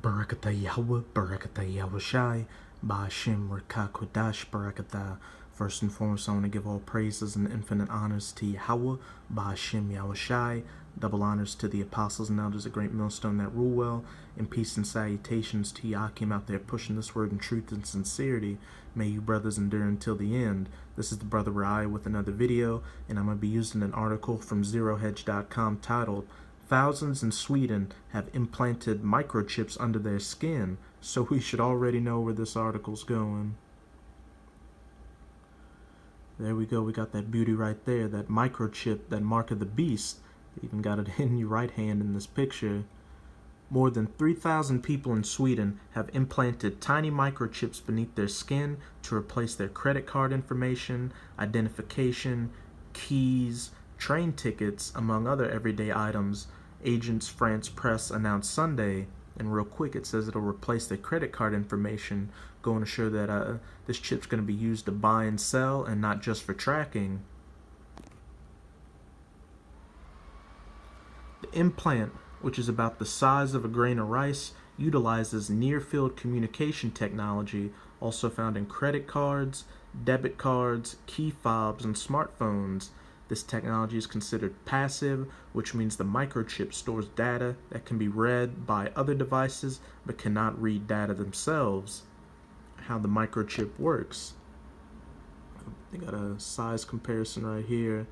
Barakatah Yahweh, Barakatah Yahweh Shai, Ba'ashem Rakakodash Barakatah. First and foremost, I want to give all praises and infinite honors to Yahweh, Ba'ashem Yahweh Shai. Double honors to the apostles and elders of Great Millstone that rule well, and peace and salutations to Yakim out there pushing this word in truth and sincerity. May you brothers endure until the end. This is the Brother Rai with another video, and I'm going to be using an article from ZeroHedge.com titled Thousands in Sweden have implanted microchips under their skin, so we should already know where this article's going. There we go, we got that beauty right there, that microchip, that mark of the beast. Even got it in your right hand in this picture. More than 3,000 people in Sweden have implanted tiny microchips beneath their skin to replace their credit card information, identification, keys, train tickets, among other everyday items, Agence France Presse announced Sunday. And real quick, it says it'll replace their credit card information, going to show that this chip's going to be used to buy and sell and not just for tracking. The implant, which is about the size of a grain of rice, utilizes near-field communication technology also found in credit cards, debit cards, key fobs, and smartphones. This technology is considered passive, which means the microchip stores data that can be read by other devices but cannot read data themselves. How the microchip works. They got a size comparison right here.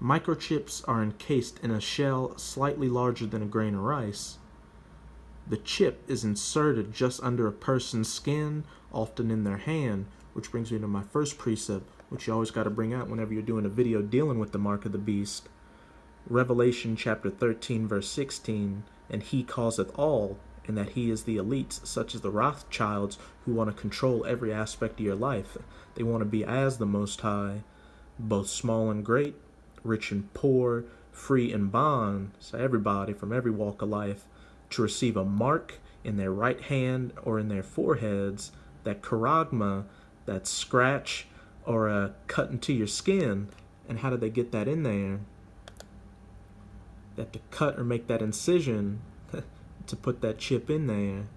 Microchips are encased in a shell slightly larger than a grain of rice. The chip is inserted just under a person's skin, often in their hand, which brings me to my first precept, which you always got to bring out whenever you're doing a video dealing with the mark of the beast. Revelation chapter 13 verse 16, and he causeth all, and that he is the elites, such as the Rothschilds, who want to control every aspect of your life. They want to be as the Most High, both small and great, rich and poor, free and bond, so everybody from every walk of life, to receive a mark in their right hand or in their foreheads, that charagma, that scratch or a cut into your skin. And how did they get that in there? They have to cut or make that incision to put that chip in there.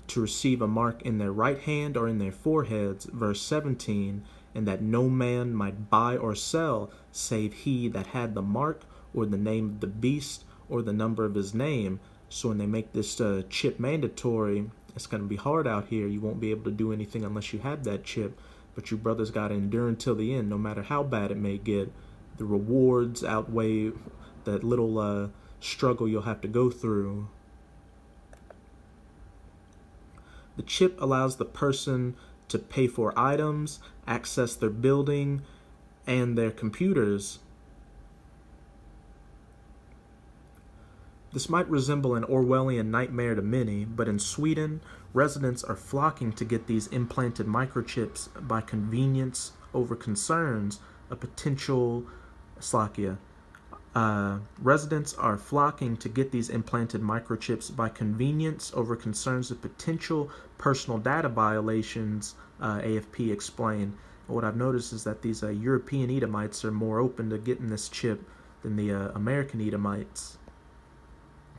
To receive a mark in their right hand or in their foreheads, verse 17, and that no man might buy or sell, save he that had the mark, or the name of the beast, or the number of his name. So when they make this chip mandatory, it's going to be hard out here. You won't be able to do anything unless you have that chip. But you brothers got to endure until the end, no matter how bad it may get. The rewards outweigh that little struggle you'll have to go through. The chip allows the person to pay for items, access their building, and their computers. This might resemble an Orwellian nightmare to many, but in Sweden, residents are flocking to get these implanted microchips by convenience over concerns of potential residents are flocking to get these implanted microchips by convenience over concerns of potential personal data violations, AFP explained. What I've noticed is that these European Edomites are more open to getting this chip than the American Edomites.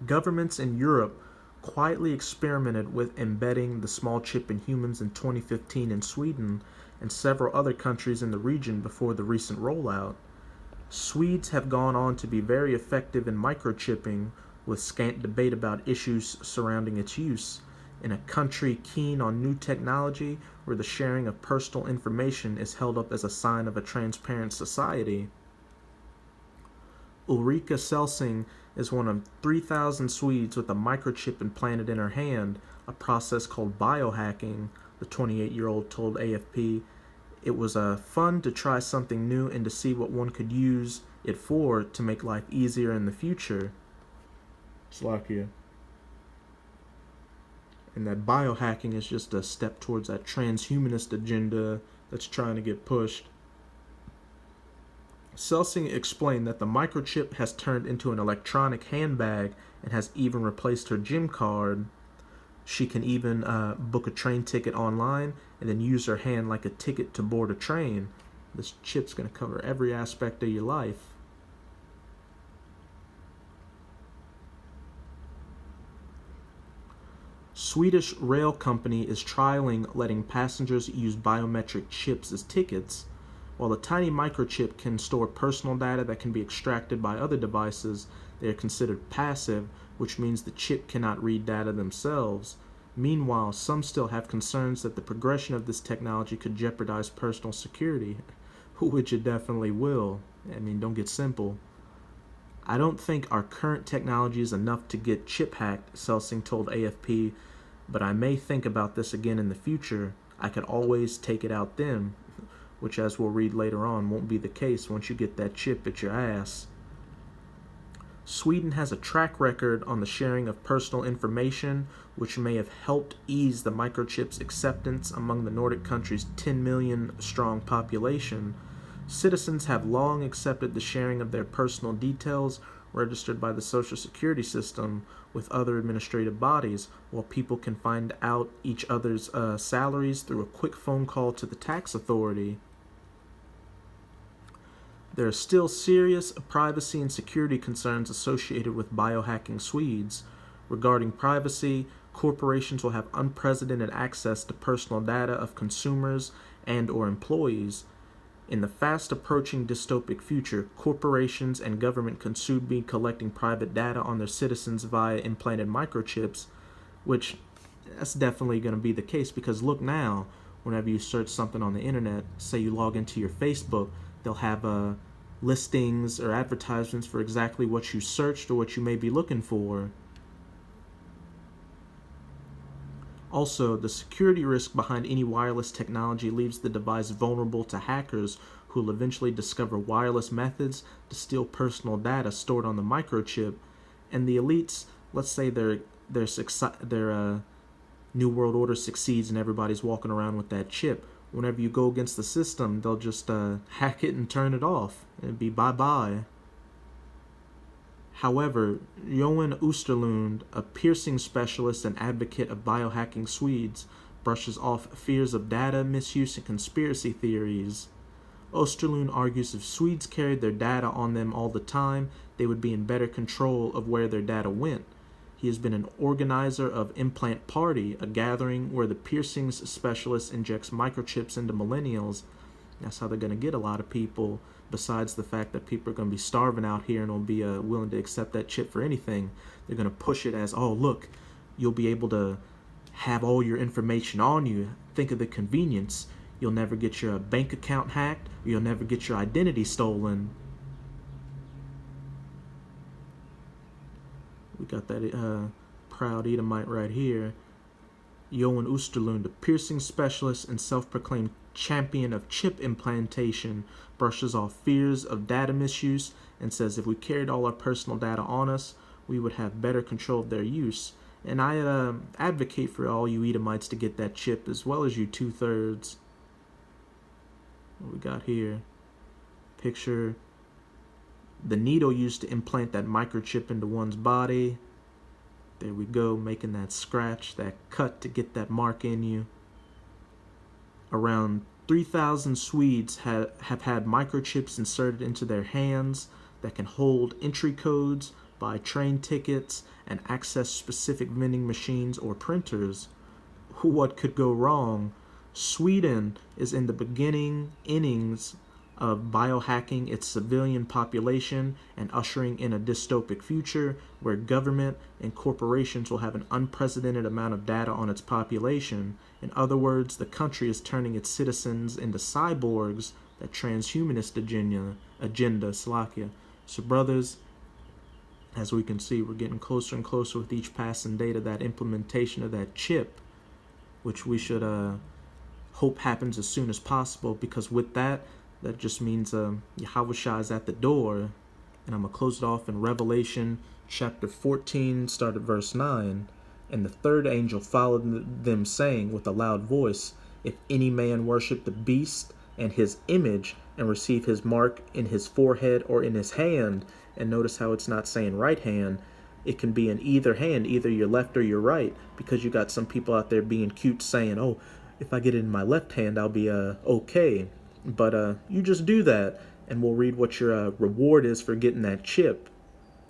Governments in Europe quietly experimented with embedding the small chip in humans in 2015 in Sweden and several other countries in the region before the recent rollout. Swedes have gone on to be very effective in microchipping, with scant debate about issues surrounding its use, in a country keen on new technology where the sharing of personal information is held up as a sign of a transparent society. Ulrika Selsing is one of 3,000 Swedes with a microchip implanted in her hand, a process called biohacking, the 28-year-old told AFP. It was fun to try something new and to see what one could use it for to make life easier in the future. Slovakia. And that biohacking is just a step towards that transhumanist agenda that's trying to get pushed. Selsing explained that the microchip has turned into an electronic handbag and has even replaced her gym card. She can even book a train ticket online and then use her hand like a ticket to board a train. This chip's going to cover every aspect of your life. Swedish rail company is trialing letting passengers use biometric chips as tickets. While the tiny microchip can store personal data that can be extracted by other devices, they are considered passive, which means the chip cannot read data themselves. Meanwhile, some still have concerns that the progression of this technology could jeopardize personal security, which it definitely will. I mean, don't get simple. I don't think our current technology is enough to get chip hacked, Selsing told AFP, but I may think about this again in the future. I could always take it out then, which, as we'll read later on, won't be the case once you get that chip at your ass. Sweden has a track record on the sharing of personal information, which may have helped ease the microchip's acceptance among the Nordic country's 10 million strong population. Citizens have long accepted the sharing of their personal details registered by the Social Security system with other administrative bodies, while people can find out each other's salaries through a quick phone call to the tax authority. There are still serious privacy and security concerns associated with biohacking Swedes. Regarding privacy, corporations will have unprecedented access to personal data of consumers and/or employees. In the fast-approaching dystopic future, corporations and government can soon be collecting private data on their citizens via implanted microchips, which that's definitely going to be the case because look now, whenever you search something on the internet, say you log into your Facebook, they'll have listings or advertisements for exactly what you searched or what you may be looking for. Also, the security risk behind any wireless technology leaves the device vulnerable to hackers who will eventually discover wireless methods to steal personal data stored on the microchip. And the elites, let's say their New World Order succeeds and everybody's walking around with that chip. Whenever you go against the system, they'll just hack it and turn it off. It'd be bye-bye. However, Johan Oosterlund, a piercing specialist and advocate of biohacking Swedes, brushes off fears of data misuse and conspiracy theories. Oosterlund argues if Swedes carried their data on them all the time, they would be in better control of where their data went. He has been an organizer of Implant Party, a gathering where the piercings specialist injects microchips into millennials. That's how they're going to get a lot of people, besides the fact that people are going to be starving out here and will be willing to accept that chip for anything. They're going to push it as, oh, look, you'll be able to have all your information on you. Think of the convenience. You'll never get your bank account hacked. You'll never get your identity stolen. We got that proud Edomite right here. Johan Oosterlund, a piercing specialist and self-proclaimed champion of chip implantation, brushes off fears of data misuse and says if we carried all our personal data on us, we would have better control of their use. And I advocate for all you Edomites to get that chip as well as you two-thirds. What we got here? Picture the needle used to implant that microchip into one's body. There we go, making that scratch, that cut to get that mark in you. Around 3,000 Swedes have had microchips inserted into their hands that can hold entry codes, buy train tickets, and access specific vending machines or printers. What could go wrong? Sweden is in the beginning innings of biohacking its civilian population and ushering in a dystopic future where government and corporations will have an unprecedented amount of data on its population. In other words, the country is turning its citizens into cyborgs, that transhumanist agenda, Slovakia. So brothers, as we can see, we're getting closer and closer with each passing day to that implementation of that chip, which we should hope happens as soon as possible, because with that just means Yahushua is at the door. And I'm going to close it off in Revelation chapter 14, start at verse 9. And the third angel followed them, saying with a loud voice, if any man worship the beast and his image and receive his mark in his forehead or in his hand, and notice how it's not saying right hand, it can be in either hand, either your left or your right, because you got some people out there being cute saying, oh, if I get it in my left hand, I'll be okay. But you just do that, and we'll read what your reward is for getting that chip.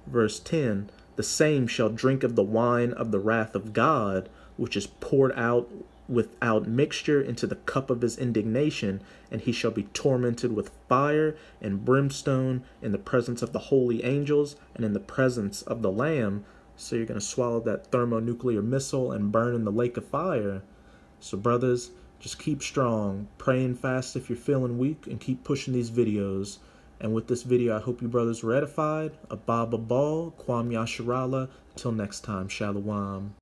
Verse 10, the same shall drink of the wine of the wrath of God, which is poured out without mixture into the cup of his indignation, and he shall be tormented with fire and brimstone in the presence of the holy angels and in the presence of the Lamb. So you're going to swallow that thermonuclear missile and burn in the lake of fire. So brothers, just keep strong, pray and fast if you're feeling weak, and keep pushing these videos. And with this video, I hope you brothers were edified. Abba Babal, Kwam Yasharala. Till next time, Shalom.